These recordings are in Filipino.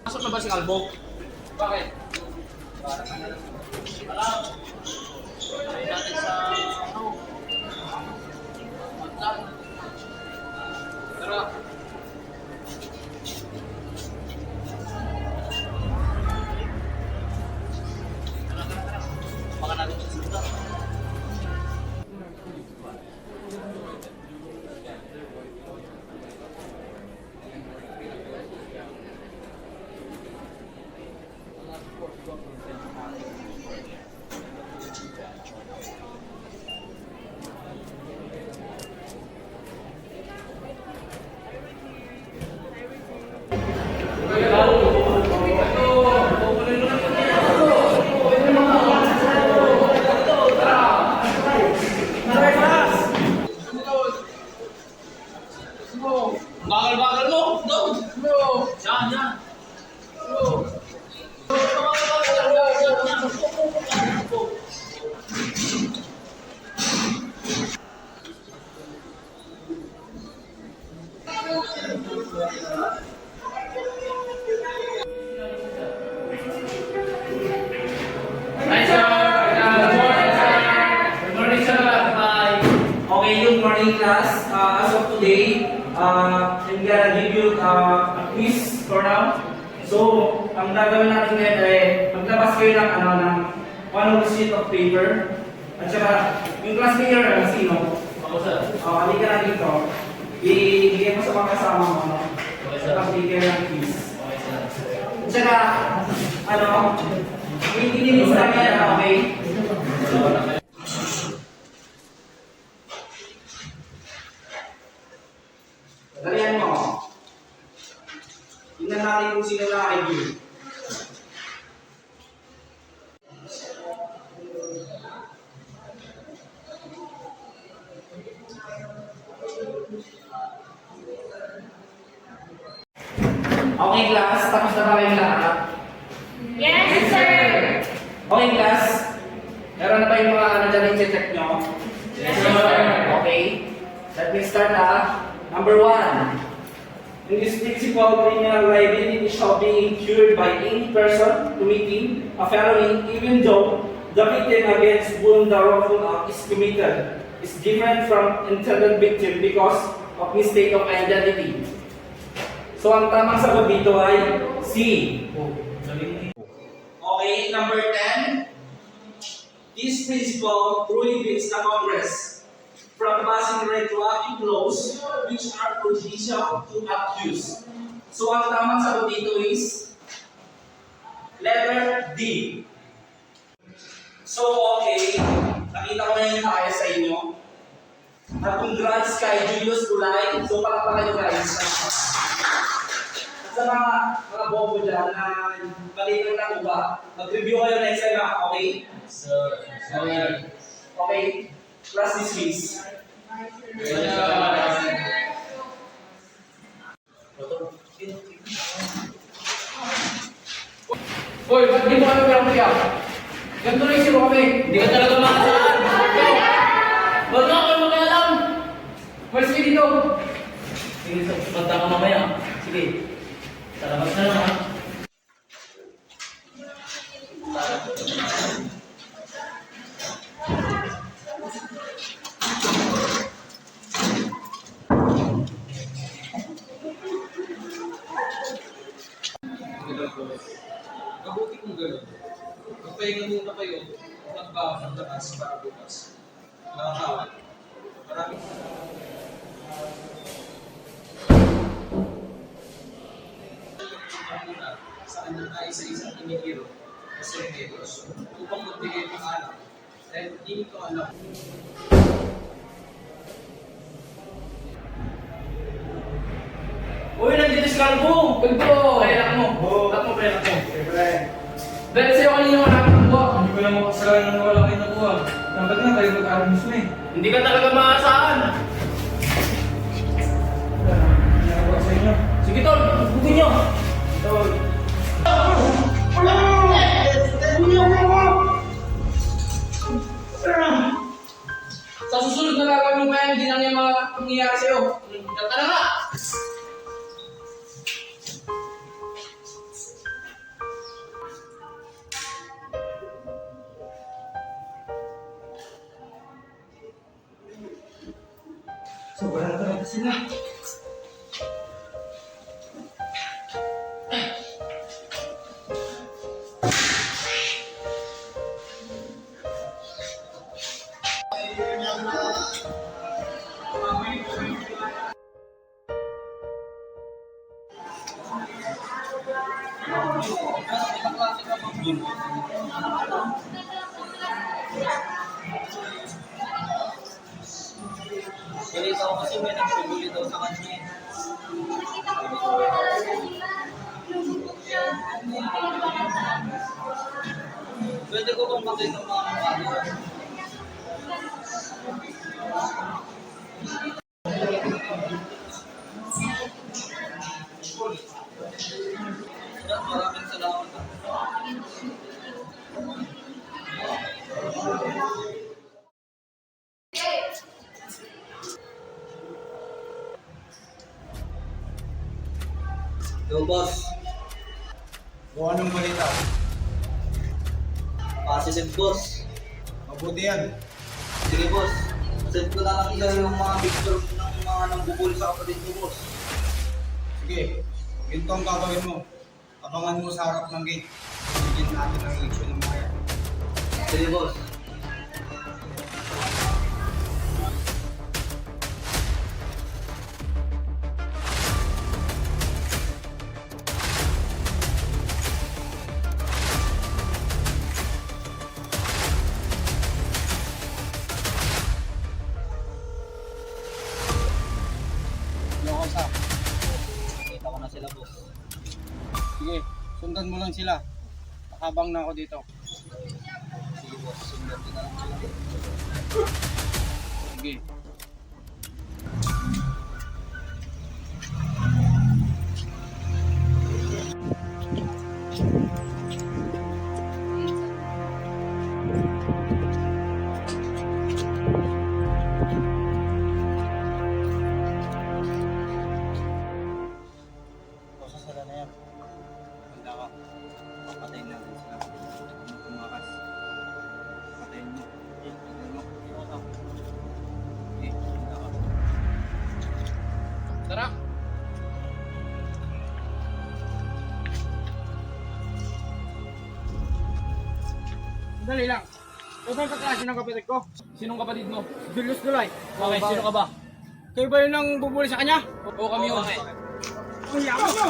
Pasok na ba si Kalbo? Bakit? Alam. Ay natin sa... Maglan. Tara. Baka natin siya sila. Bagal-bagal mo! Doon! Yan, yan! Okay, good morning class. As of today, I'm gonna give you a quiz for now. So, ang gagawin natin ngayon ay maglabas kayo ng one sheet of paper. At saka, yung class leader, sino? Ako, sir. Halika na dito. Ibigay mo sa mga kasama mo. Okay, sir. Pagbigay ng quiz. Okay, sir. At saka, inilis namin yan, okay? Dalihan mo. Tingnan natin kung sino na-review. Okay class, tapos na ba kayong lahat? Yes, sir. Okay class, meron na ba yung mga dyan check nyo? Yes, sir. Okay, let me start Number 1. In this principle, criminal liability shall be incurred by any person committing a felony even though the victim against whom the wrongful act is committed is different from intended victim because of mistake of identity. So, ang tamang sagot dito ay C. Okay, number 10. This principle prohibits the Congress from passing retroactive laws which are prejudicial to accused. So, ang tamang sagot dito is letter D. So, okay. Nakita ko na yung kaya sa inyo. At congrats kay Julius Bulay. So, palakpakan nyo guys. At sa mga bobo dyan na balikan na ba? Mag-review kayo next time, okay? Sir. Sir. Okay? Class dismiss. Hoy, ba't di mo kami pinapaya? Ganito na yung siro kami. Hindi ka talaga makasaan. Ba't nga kayo makialam? Mas sige dito. Sige, punta ka mamaya. Sige. Talabas na lang ha. Mabuti kung gano'n. Magpahinga muna kayo, magbawas ang lakas para bukas. Nakakawat. Maraming... muna saan na tayo sa isang inigiro na sereneros upang magbigay ng alam. Dahil hindi ko alam. Uy, nandito si Kalbo! Kalbo! Kailangan mo. Lock mo, pre. Lock mo. Dahil sa'yo kanina wala kang nakuha. Hindi ko lang makasalanan na wala kayo nakuha. Dapat nga kayo mag-aral mismo eh. Hindi ka talaga maasahan. Nakakuha sa inyo. Sige, Tol. Buti nyo. Tol. Sa susunod na gagawin mo pa yan, hindi na yung mga pangyayari sa'yo. Diyan ka na nga! Sila. Balita ko kasi may nagpabuli daw sa kanya. Pwede ko bang makita ng mga mukha? Maraming salamat. Yo, boss. O anong balita? Positive, boss. Mabuti yan. Sige, boss. Send ko na lang kayo yung mga picture ng mga nambubul sa kapatid ko, boss. Sige, ganito ang gagawin mo. Abangan mo sa harap ng gate. Bigyan natin ang eleksyon ng mga yan. Sige, boss. Lokos ha. Nakita ko na sila, boss. Sige, sundan mo lang sila. Nakabang na ako dito. Sige, boss. Sundan ko na lang sila. Sige. Basta sila na yan. Handa ka. Papatayin natin sila. Huwag mo tumakas. Patayin mo. Tingnan mo. Iwas ako. Okay, handa ka. Tara! Dali lang. Ito ang kaklase ng kapatid ko. Sinong kapatid mo? Julius Dulay. Okay, sino ka ba? Kayo ba yun ang bubuli sa kanya? Oo, kami yun. Ang yaman mo!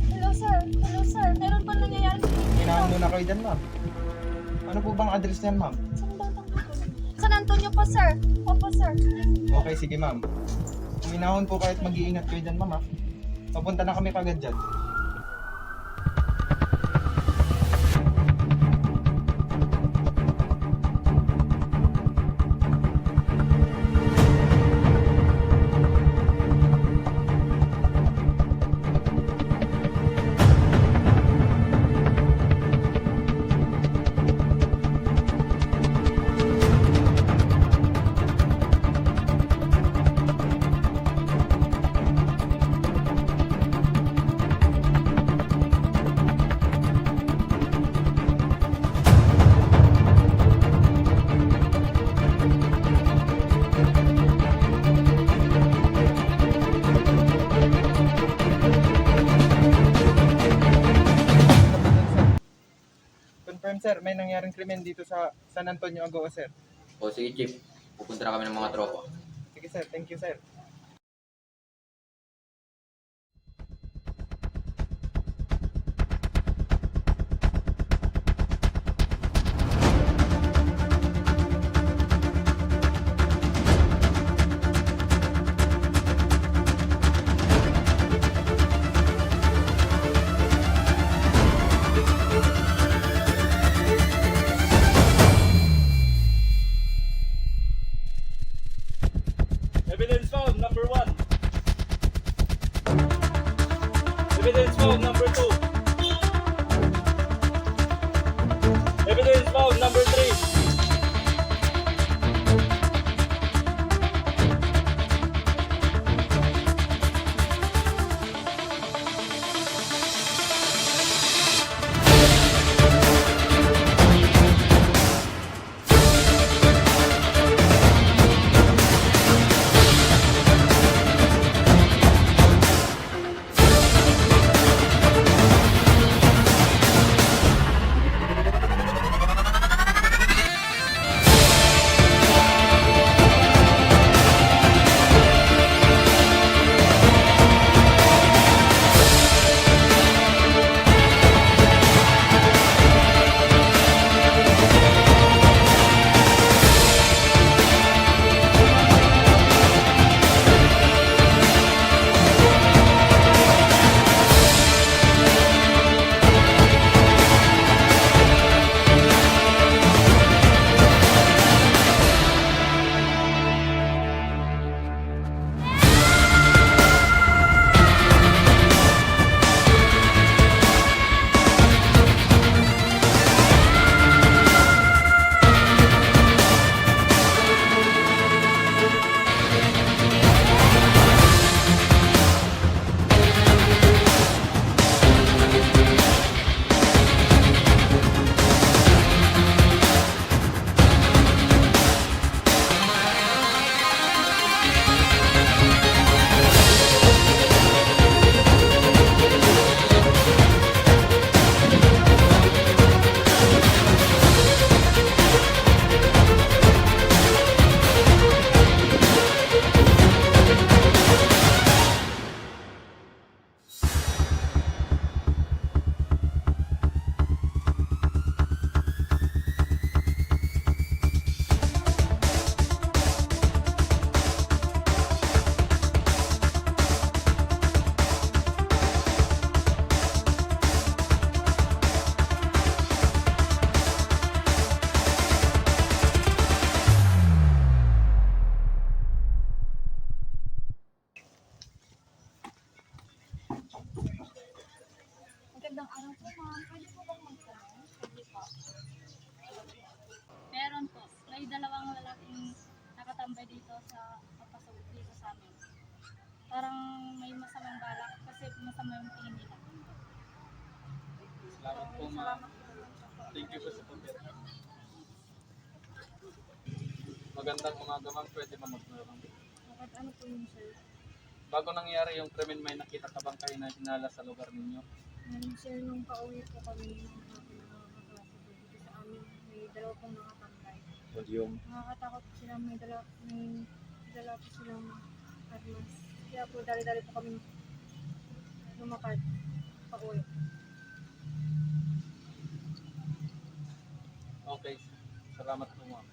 Hello sir. Hello sir. Meron pa nangyayari? Hinahan muna kayo dyan, ma'am. Ano po bang address niyan, ma'am? Saan ba ito? San Antonio po sir. Opo sir. Okay, sige, ma'am. Huminahon po kahit mag-iingat kayo dyan, ma'am, ha? Papunta na kami kagad dyan. Confirm, sir. May nangyaring krimen dito sa San Antonio, Agua, sir. O sige, Chief. Pupunta na kami ng mga tropa. Sige, sir. Thank you, sir. Evidence found, number 1. Evidence found, number 2. Pwede po bang magtanong? Hindi po. Meron po. May dalawang lalaking nakatambay dito sa papasok dito sa amin. Parang may masamang balak kasi masama yung tingin nila. Salamat po, ma'am. Salamat po. Thank you po sa pagkira. Magandang umaga, ma'am. Pwede ba magtanong? Bakit ano po yun, sir? Bago nangyari yung krimen, may nakita ka bang kayo na hinala sa lugar ninyo? Ngayon, sir, nung pauwi po kami ng hapon na nakakaklase po dito sa amin, may dalawa pong nakatambay. Nakakatakot po sila, may dala po silang armas. Kaya po, dali-dali po kami lumakad pauwi. Okay. Salamat po, ma'am.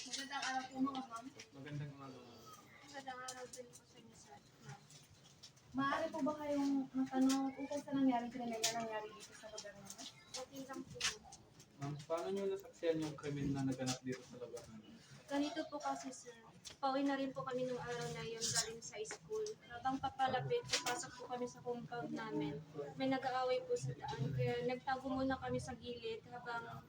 Magandang araw po mga ma'am. Magandang umaga, ma'am. Magandang araw din po sa inyo, sir. Ma'am. Maaari po ba kayong matanong ukol sa nangyaring krimen na nangyari dito sa lugar namin? Okay lang po. Ma'am, paano nyo nasaksiyan yung krimen na naganap dito sa lugar ninyo? Ganito po kasi, sir. Pauwi na rin po kami nung araw na yun galing sa school. Habang papalapit, papasok po kami sa compound namin. May nag-aaway po sa daan. Kaya nagtago muna kami sa gilid habang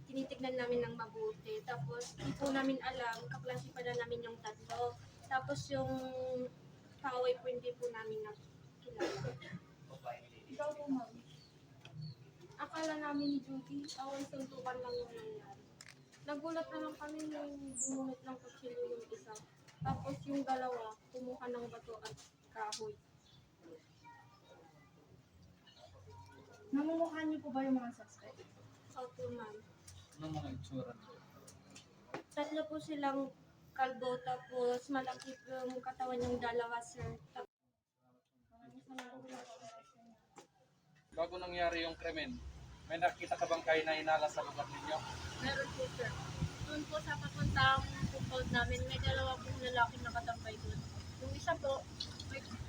tinitignan namin ng mabuti. Tapos, di po namin alam, kaklase pa na namin yung tatlo. Tapos yung kaaway po hindi po namin nakilala. Ikaw po, ma'am. Akala namin ni Judy, awang suntukan lang yung nangyari. Nagulat na lang kami nung bumungit ng kutsilyo yung isa. Tapos yung dalawa, kumuha ng bato at kahoy. Namumukhaan niyo po ba yung mga suspect? Opo, ma'am. Anong mga itsura nyo? Tatlo po silang kalbo, tapos malaki po yung katawan yung dalawa, sir. Bago nangyari yung krimen, may nakita ka bang kayo na hinala sa lugar ninyo? Meron po, sir. Doon po sa papuntang compound namin, may dalawa pong lalaki nakatambay doon. Yung isa po,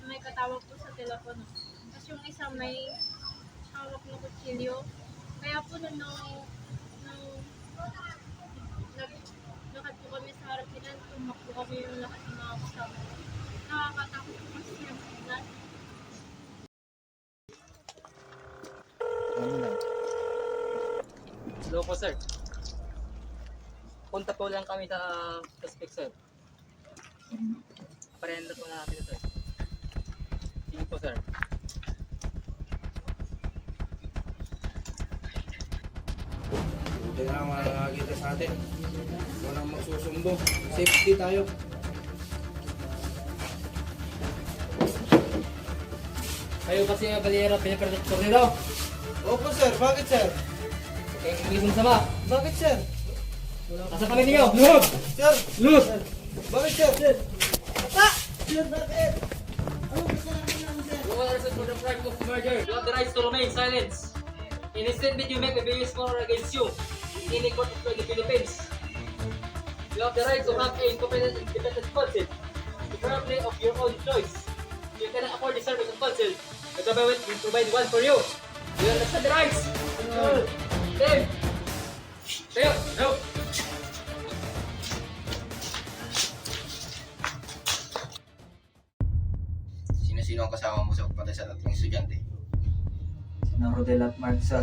may katawag po sa telepono. Tapos yung isa may hawak na kutsilyo. Kaya po nung lakad po kami sa harap nila, tumakbo kami yung lahat ng mga kasama. Nakakatakot po kasi yung tingnan. Hello po, sir. Punta po lang kami sa suspect, sir. Parehanda po natin, sir. Sige po, sir. Buti na lang makakakita sa atin. Walang magsusundo. Safety tayo. Kayo kasi yung balera pinaprotektor nila. Opo sir, bakit sir? Kaya hindi sama. Bakit sir? Nasa kami ninyo. Look! Sir! Look! Bakit sir? Sir! You are arrested for the crime of murder. You have the right to remain silent. In instead that you make a various moral against you in any court of the Philippines. You have the right to have a independent counsel, preferably of your own choice. You cannot afford the service of counsel. The government will provide one for you. Do you understand the rights? Tim! Tayo! Tayo! Sino-sino ang kasama mo sa pagpatay sa tatlong estudyante? Sina Rodel at Mark, sir.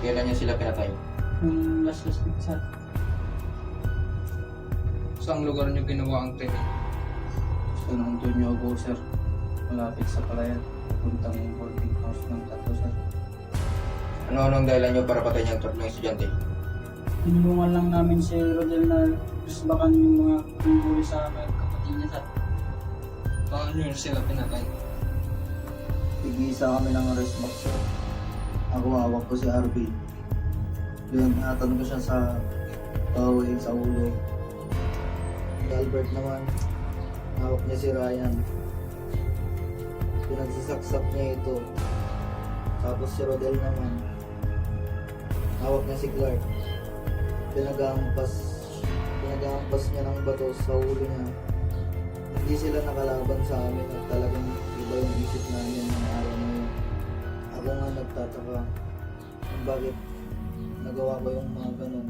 Kailan niyo sila pinatay? Yung last week, sir. Saan lugar nyo ginawa ang krimen? Gusto ng Antonio Ago, sir. Malapit sa Palayan. Puntang boarding house ng tatlo, sir. Ano ang dahilan niyo para patayin ang tatlong estudyante? Tinulungan lang namin si Rodel na isbakan yung mga pinuli sa mga kapatid niya, sir. Paano yun sila pinatay? Tig-isa kami ng arrest box, sir. Ako hawak ko si RB. Yun, hatan ko siya sa kaway, sa ulo. Si Albert naman, hawak niya si Ryan. Pinagsasaksak niya ito. Tapos si Rodel naman, hawak niya si Clark. Pinagahampas niya ng bato sa ulo niya. Hindi sila nakalaban sa amin at talagang iba yung isip namin ng araw na yun. Ako nga nagtataka kung bakit nagawa ko yung mga ganun.